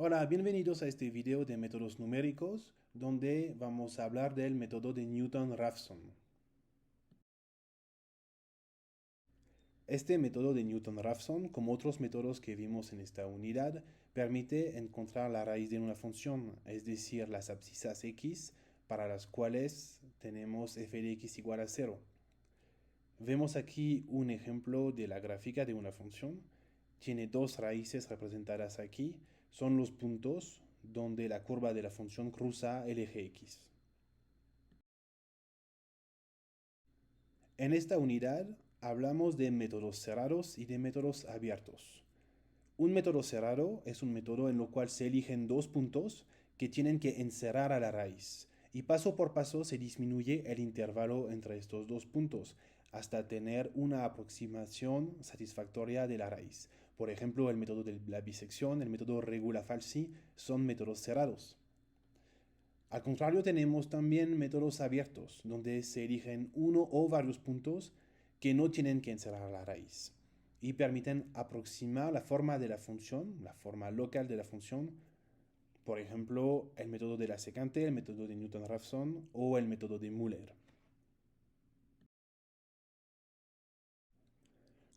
Hola, bienvenidos a este video de métodos numéricos, donde vamos a hablar del método de Newton-Raphson. Este método de Newton-Raphson, como otros métodos que vimos en esta unidad, permite encontrar la raíz de una función, es decir, las abscisas x para las cuales tenemos f de x igual a 0. Vemos aquí un ejemplo de la gráfica de una función. Tiene dos raíces representadas aquí. Son los puntos donde la curva de la función cruza el eje x. En esta unidad hablamos de métodos cerrados y de métodos abiertos. Un método cerrado es un método en el cual se eligen dos puntos que tienen que encerrar a la raíz, y paso por paso se disminuye el intervalo entre estos dos puntos hasta tener una aproximación satisfactoria de la raíz. Por ejemplo, el método de la bisección, el método regula-falsi son métodos cerrados. Al contrario, tenemos también métodos abiertos, donde se eligen uno o varios puntos que no tienen que encerrar la raíz y permiten aproximar la forma de la función, la forma local de la función. Por ejemplo, el método de la secante, el método de Newton-Raphson o el método de Müller.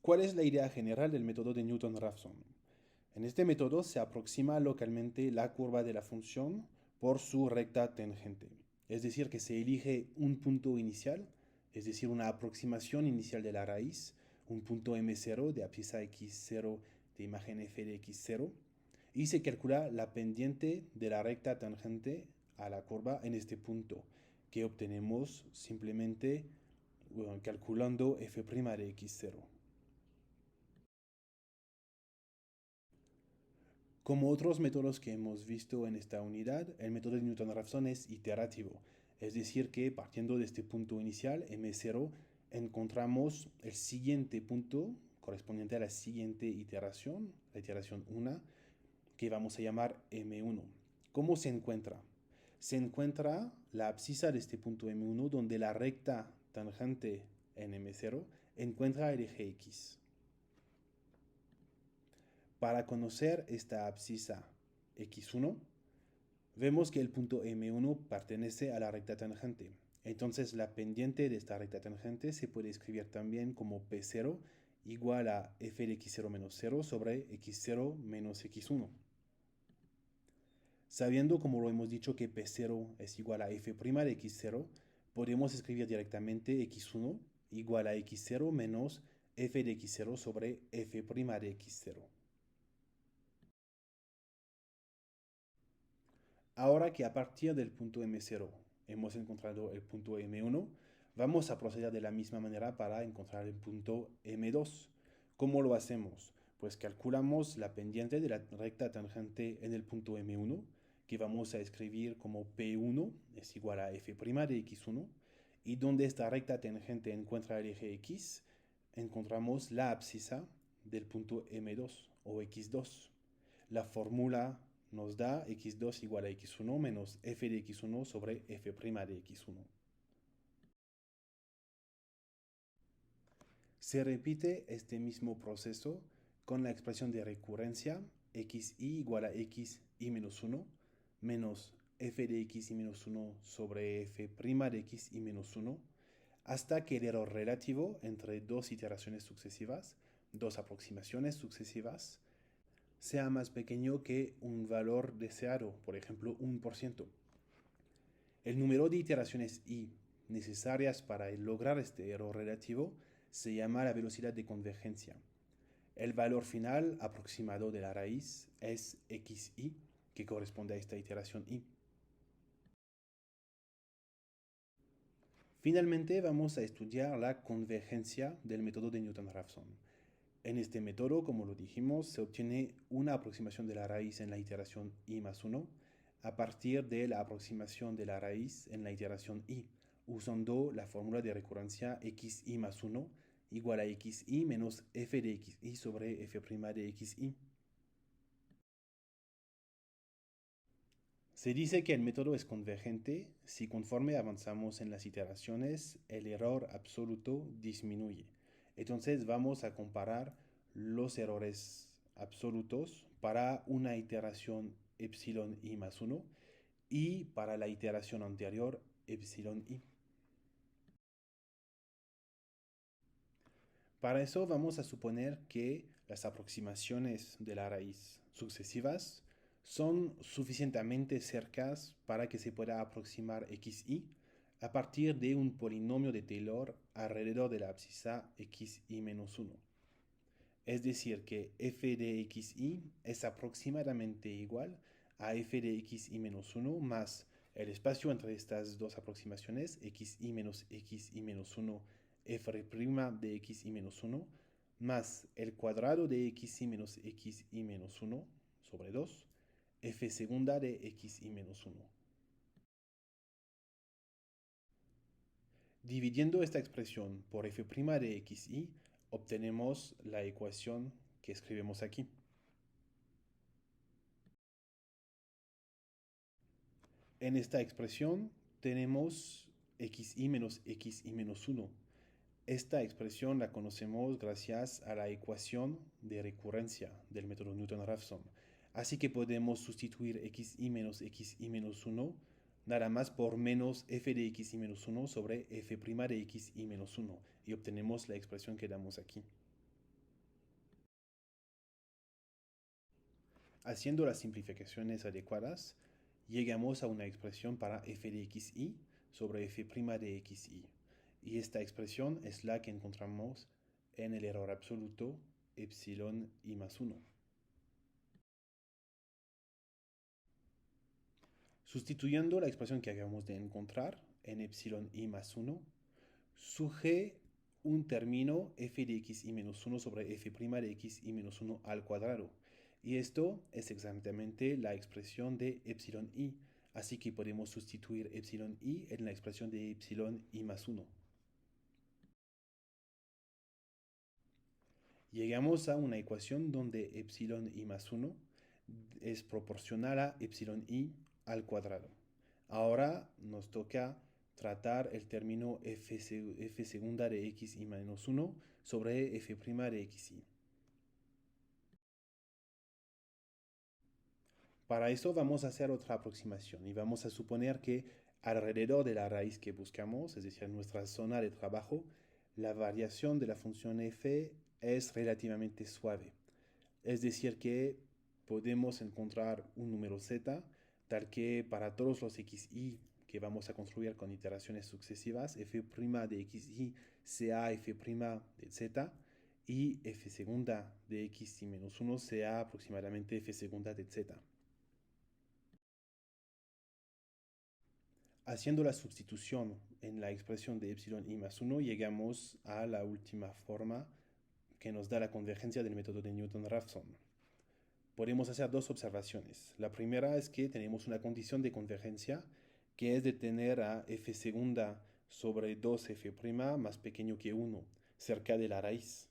¿Cuál es la idea general del método de Newton-Raphson? En este método se aproxima localmente la curva de la función por su recta tangente. Es decir, que se elige un punto inicial, es decir, una aproximación inicial de la raíz, un punto m0 de abscisa x0 de imagen f de x0, y se calcula la pendiente de la recta tangente a la curva en este punto, que obtenemos simplemente calculando f' de x0. Como otros métodos que hemos visto en esta unidad, el método de Newton-Raphson es iterativo, es decir que partiendo de este punto inicial, m0, encontramos el siguiente punto correspondiente a la siguiente iteración, la iteración 1, que vamos a llamar m1. ¿Cómo se encuentra? Se encuentra la abscisa de este punto m1 donde la recta tangente en m0 encuentra el eje x. Para conocer esta abscisa x1, vemos que el punto M1 pertenece a la recta tangente. Entonces la pendiente de esta recta tangente se puede escribir también como P0 igual a f de x0 menos 0 sobre x0 menos x1. Sabiendo, como lo hemos dicho, que P0 es igual a f' de x0, podemos escribir directamente x1 igual a x0 menos f de x0 sobre f' de x0. Ahora que a partir del punto M0 hemos encontrado el punto M1, vamos a proceder de la misma manera para encontrar el punto M2. ¿Cómo lo hacemos? Pues calculamos la pendiente de la recta tangente en el punto M1, que vamos a escribir como P1 es igual a f' de x1, y donde esta recta tangente encuentra el eje x, encontramos la abscisa del punto M2 o x2. La fórmula nos da x2 igual a x1 menos f de x1 sobre f' de x1. Se repite este mismo proceso con la expresión de recurrencia xi igual a xi menos 1 menos f de xi menos 1 sobre f' de xi menos 1 hasta que el error relativo entre dos iteraciones sucesivas, dos aproximaciones sucesivas, sea más pequeño que un valor deseado, por ejemplo 1%. El número de iteraciones i necesarias para lograr este error relativo se llama la velocidad de convergencia. El valor final aproximado de la raíz es xi, que corresponde a esta iteración i. Finalmente vamos a estudiar la convergencia del método de Newton-Raphson. En este método, como lo dijimos, se obtiene una aproximación de la raíz en la iteración i más 1 a partir de la aproximación de la raíz en la iteración i, usando la fórmula de recurrencia xi más 1 igual a xi menos f de xi sobre f' de xi. Se dice que el método es convergente si conforme avanzamos en las iteraciones el error absoluto disminuye. Entonces vamos a comparar los errores absolutos para una iteración epsilon i más 1 y para la iteración anterior epsilon i. Para eso vamos a suponer que las aproximaciones de la raíz sucesivas son suficientemente cercas para que se pueda aproximar xi a partir de un polinomio de Taylor alrededor de la abscisa xi menos 1. Es decir, que f de xi es aproximadamente igual a f de xi menos 1 más el espacio entre estas dos aproximaciones, xi menos 1, f' de xi menos 1, más el cuadrado de xi menos 1 sobre 2, f segunda de xi menos 1. Dividiendo esta expresión por f' de xi, obtenemos la ecuación que escribimos aquí. En esta expresión tenemos xi menos 1. Esta expresión la conocemos gracias a la ecuación de recurrencia del método Newton-Raphson. Así que podemos sustituir xi menos 1 nada más por menos f de xi menos 1 sobre f' de xi menos 1 y obtenemos la expresión que damos aquí. Haciendo las simplificaciones adecuadas, llegamos a una expresión para f de xi sobre f' de xi. Y esta expresión es la que encontramos en el error absoluto epsilon i más 1. Sustituyendo la expresión que acabamos de encontrar en epsilon i más 1, surge un término f de xi menos 1 sobre f' de xi menos 1 al cuadrado. Y esto es exactamente la expresión de epsilon i, así que podemos sustituir epsilon i en la expresión de epsilon i más 1. Llegamos a una ecuación donde epsilon i más 1 es proporcional a epsilon i al cuadrado. Ahora nos toca tratar el término f segunda de xi menos 1 sobre f' de xi. Para eso vamos a hacer otra aproximación y vamos a suponer que alrededor de la raíz que buscamos, es decir, nuestra zona de trabajo, la variación de la función f es relativamente suave. Es decir, que podemos encontrar un número z tal que para todos los xi que vamos a construir con iteraciones sucesivas, f' de xi sea f' de z y f segunda de xi menos 1 sea aproximadamente f segunda de z. Haciendo la sustitución en la expresión de epsilon i más 1, llegamos a la última forma que nos da la convergencia del método de Newton-Raphson. Podemos hacer dos observaciones. La primera es que tenemos una condición de convergencia que es de tener a f segunda sobre 2f' más pequeño que 1 cerca de la raíz.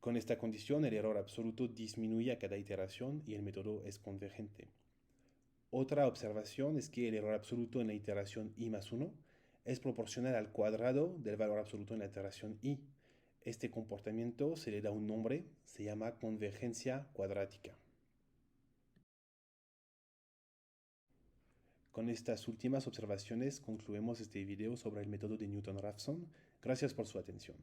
Con esta condición el error absoluto disminuye a cada iteración y el método es convergente. Otra observación es que el error absoluto en la iteración i más 1 es proporcional al cuadrado del valor absoluto en la iteración i. Este comportamiento se le da un nombre, se llama convergencia cuadrática. Con estas últimas observaciones concluimos este video sobre el método de Newton-Raphson. Gracias por su atención.